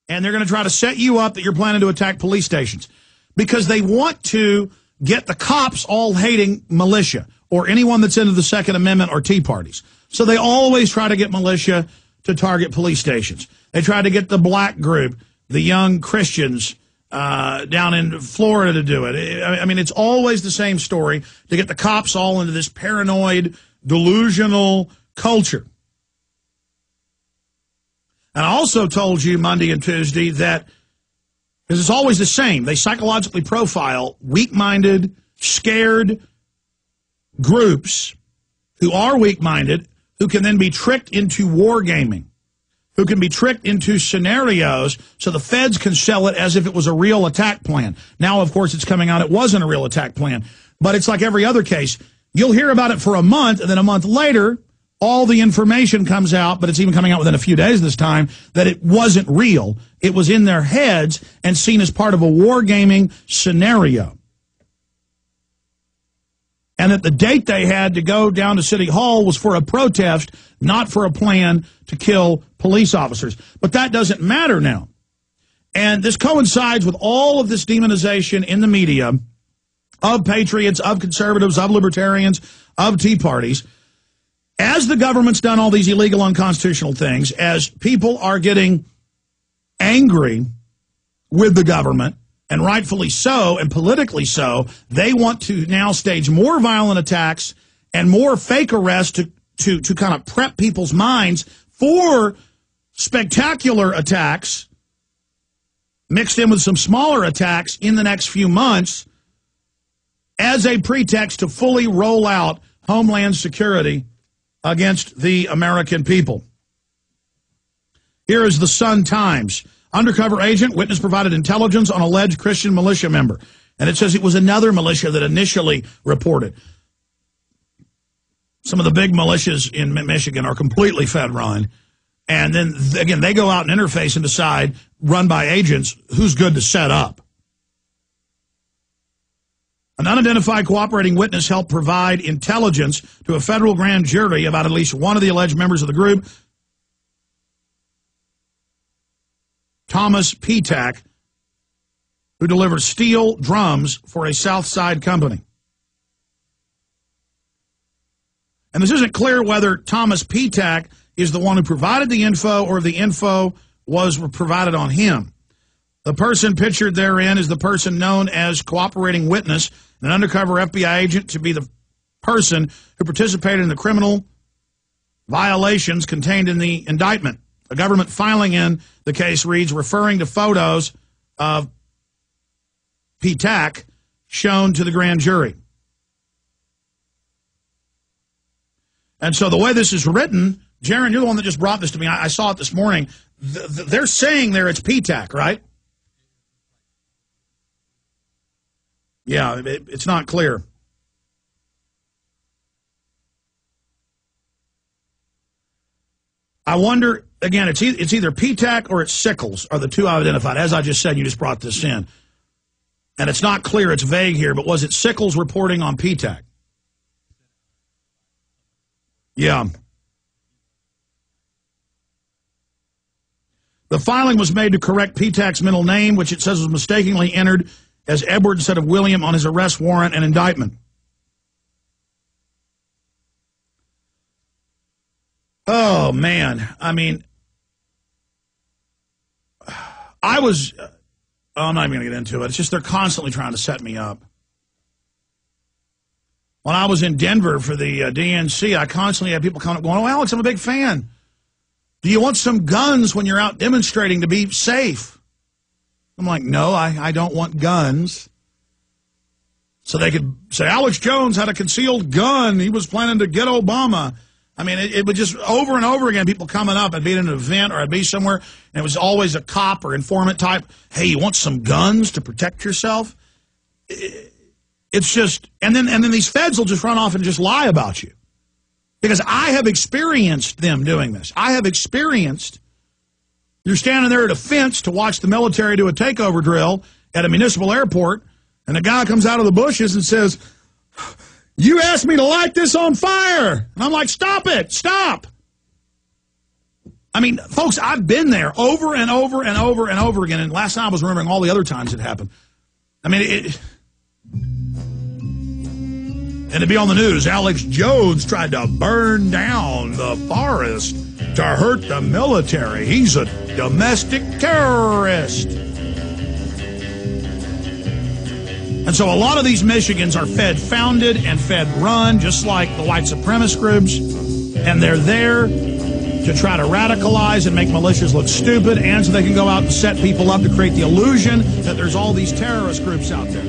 and they're going to try to set you up that you're planning to attack police stations because they want to get the cops all hating militia or anyone that's into the Second Amendment or Tea Parties. So they always try to get militia to target police stations. They try to get the black group, the young Christians down in Florida to do it. I mean, it's always the same story to get the cops all into this paranoid, delusional culture. And I also told you Monday and Tuesday that, because it's always the same, they psychologically profile weak-minded, scared groups who are weak-minded, who can then be tricked into wargaming, who can be tricked into scenarios so the feds can sell it as if it was a real attack plan. Now, of course, it's coming out it wasn't a real attack plan. But it's like every other case. You'll hear about it for a month, and then a month later, all the information comes out, but it's even coming out within a few days this time, that it wasn't real. It was in their heads and seen as part of a wargaming scenario. And that the date they had to go down to City Hall was for a protest, not for a plan to kill police officers. But that doesn't matter now. And this coincides with all of this demonization in the media of patriots, of conservatives, of libertarians, of Tea Parties. As the government's done all these illegal, unconstitutional things, as people are getting angry with the government, and rightfully so, and politically so, they want to now stage more violent attacks and more fake arrests to kind of prep people's minds for spectacular attacks mixed in with some smaller attacks in the next few months as a pretext to fully roll out Homeland Security against the American people. Here is the Sun-Times. Undercover agent, witness provided intelligence on alleged Christian militia member. And it says it was another militia that initially reported. Some of the big militias in Michigan are completely Fed-run. And then, again, they go out and interface and decide, run by agents, who's good to set up. An unidentified cooperating witness helped provide intelligence to a federal grand jury about at least one of the alleged members of the group, Thomas Petak, who delivered steel drums for a South Side company. And this isn't clear whether Thomas Petak is the one who provided the info or if the info was provided on him. The person pictured therein is the person known as cooperating witness, an undercover FBI agent to be the person who participated in the criminal violations contained in the indictment. A government filing in the case reads, referring to photos of Petak shown to the grand jury. And so the way this is written, Jaron, you're the one that just brought this to me. I saw it this morning. They're saying there it's Petak, right? Yeah, it's not clear. I wonder, again, it's either Petak or it's Sickles are the two I've identified. As I just said, you just brought this in. And it's not clear, it's vague here, but was it Sickles reporting on Petak? Yeah. The filing was made to correct Petak's middle name, which it says was mistakenly entered as Edward instead of William on his arrest warrant and indictment. Oh, man. I mean, I'm not even going to get into it. It's just they're constantly trying to set me up. When I was in Denver for the DNC, I constantly had people coming up going, oh, Alex, I'm a big fan. Do you want some guns when you're out demonstrating to be safe? I'm like, no, I don't want guns. So they could say, Alex Jones had a concealed gun. He was planning to get Obama. I mean, it would just over and over again, people coming up. I'd be at an event or I'd be somewhere, and it was always a cop or informant type. Hey, you want some guns to protect yourself? It's just, and then these feds will just run off and just lie about you. Because I have experienced them doing this. I have experienced, you're standing there at a fence to watch the military do a takeover drill at a municipal airport, and a guy comes out of the bushes and says, you asked me to light this on fire. And I'm like, stop it, stop. I mean, folks, I've been there over and over and over and over again, and last night I was remembering all the other times it happened. I mean, and to be on the news, Alex Jones tried to burn down the forest to hurt the military. He's a domestic terrorist. And so a lot of these Michigans are Fed-founded and Fed-run, just like the white supremacist groups, and they're there to try to radicalize and make militias look stupid, and so they can go out and set people up to create the illusion that there's all these terrorist groups out there.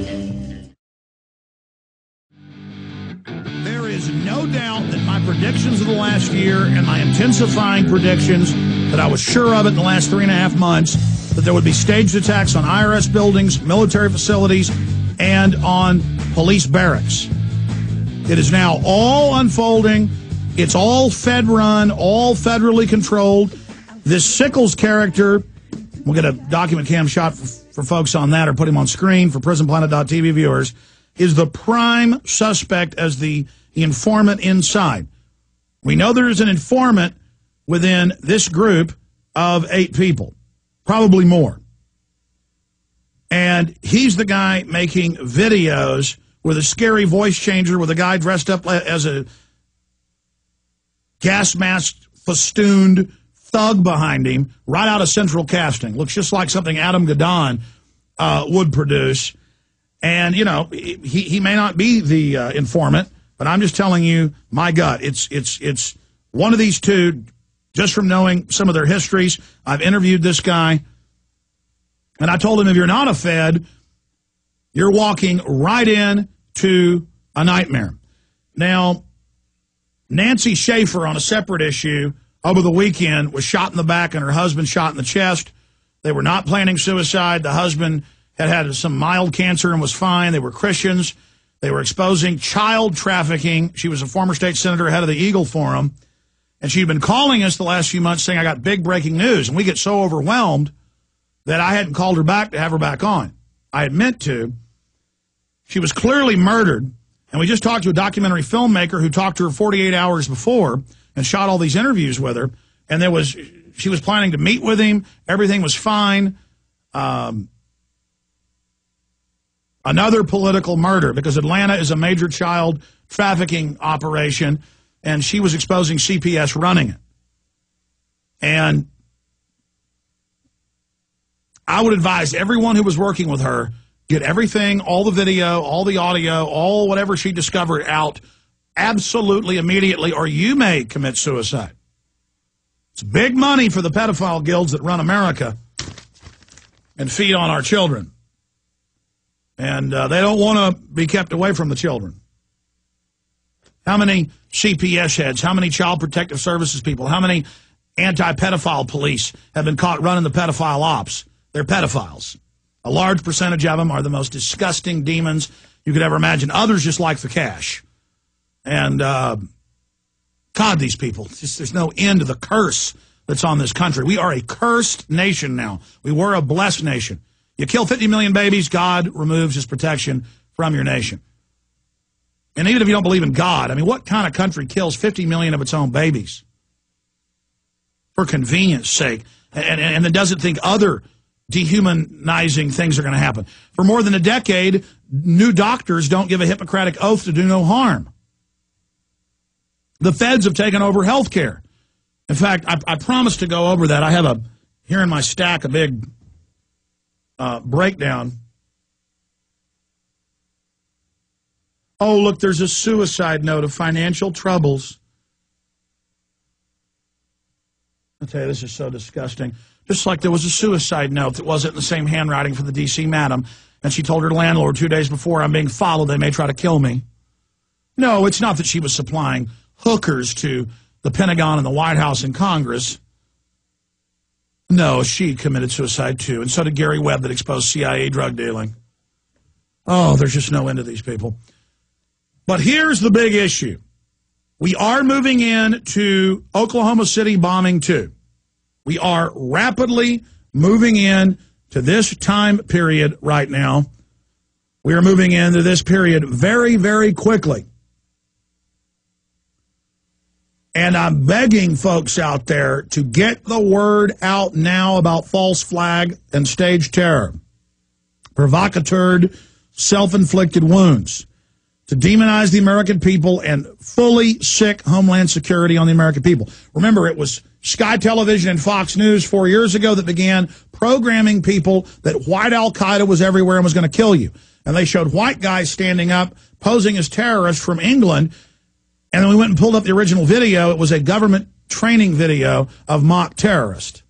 There is no doubt that my predictions of the last year and my intensifying predictions that I was sure of it in the last 3.5 months, that there would be staged attacks on IRS buildings, military facilities, and on police barracks. It is now all unfolding. It's all Fed-run, all federally controlled. This Sickles character, we'll get a document cam shot for folks on that or put him on screen for PrisonPlanet.tv viewers, is the prime suspect as the informant inside. We know there is an informant within this group of 8 people, probably more. And he's the guy making videos with a scary voice changer with a guy dressed up as a gas mask festooned thug behind him right out of Central Casting. Looks just like something Adam Gadon would produce. And, you know, he may not be the informant, but I'm just telling you my gut. It's one of these two, just from knowing some of their histories. I've interviewed this guy, and I told him, if you're not a Fed, you're walking right into a nightmare. Now, Nancy Schaefer, on a separate issue, over the weekend, was shot in the back and her husband shot in the chest. They were not planning suicide. The husband had some mild cancer and was fine. They were Christians. They were exposing child trafficking. She was a former state senator, head of the Eagle Forum, and she'd been calling us the last few months saying, I got big breaking news. And we get so overwhelmed that I hadn't called her back to have her back on. I had meant to. She was clearly murdered. And we just talked to a documentary filmmaker who talked to her 48 hours before and shot all these interviews with her. And she was planning to meet with him. Everything was fine. Another political murder, because Atlanta is a major child trafficking operation, and she was exposing CPS running it. And I would advise everyone who was working with her, get everything, all the video, all the audio, all whatever she discovered out absolutely immediately, or you may commit suicide. It's big money for the pedophile guilds that run America and feed on our children. And they don't want to be kept away from the children. How many CPS heads, how many Child Protective Services people, how many anti-pedophile police have been caught running the pedophile ops? They're pedophiles. A large percentage of them are the most disgusting demons you could ever imagine. Others just like the cash. And, God, these people, there's no end to the curse that's on this country. We are a cursed nation now. We were a blessed nation. You kill 50 million babies, God removes his protection from your nation. And even if you don't believe in God, I mean, what kind of country kills 50 million of its own babies? For convenience sake. And then doesn't think other dehumanizing things are going to happen. For more than a decade, new doctors don't give a Hippocratic oath to do no harm. The feds have taken over health care. In fact, I promised to go over that. I have here in my stack, a big breakdown. Oh, look, there's a suicide note of financial troubles. I tell you, this is so disgusting. Just like there was a suicide note that wasn't in the same handwriting for the D.C. madam, and she told her landlord 2 days before, I'm being followed, they may try to kill me. No, it's not that she was supplying hookers to the Pentagon and the White House and Congress. No, she committed suicide too, and so did Gary Webb that exposed CIA drug dealing. Oh, there's just no end to these people. But here's the big issue. We are moving into Oklahoma City bombing 2. We are rapidly moving in to this time period right now. We are moving into this period very, very quickly. And I'm begging folks out there to get the word out now about false flag and stage terror, provocateur, self-inflicted wounds, to demonize the American people and fully sick Homeland Security on the American people. Remember, it was Sky Television and Fox News 4 years ago that began programming people that white Al-Qaeda was everywhere and was going to kill you. And they showed white guys standing up, posing as terrorists from England. And then we went and pulled up the original video. It was a government training video of mock terrorists.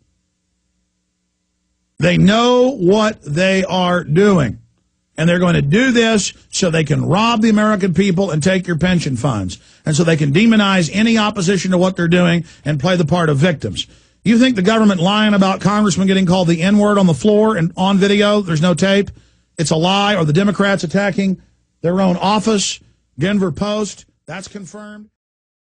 They know what they are doing. And they're going to do this so they can rob the American people and take your pension funds. And so they can demonize any opposition to what they're doing and play the part of victims. You think the government lying about congressmen getting called the N-word on the floor and on video, there's no tape, it's a lie, or the Democrats attacking their own office, Denver Post, that's confirmed.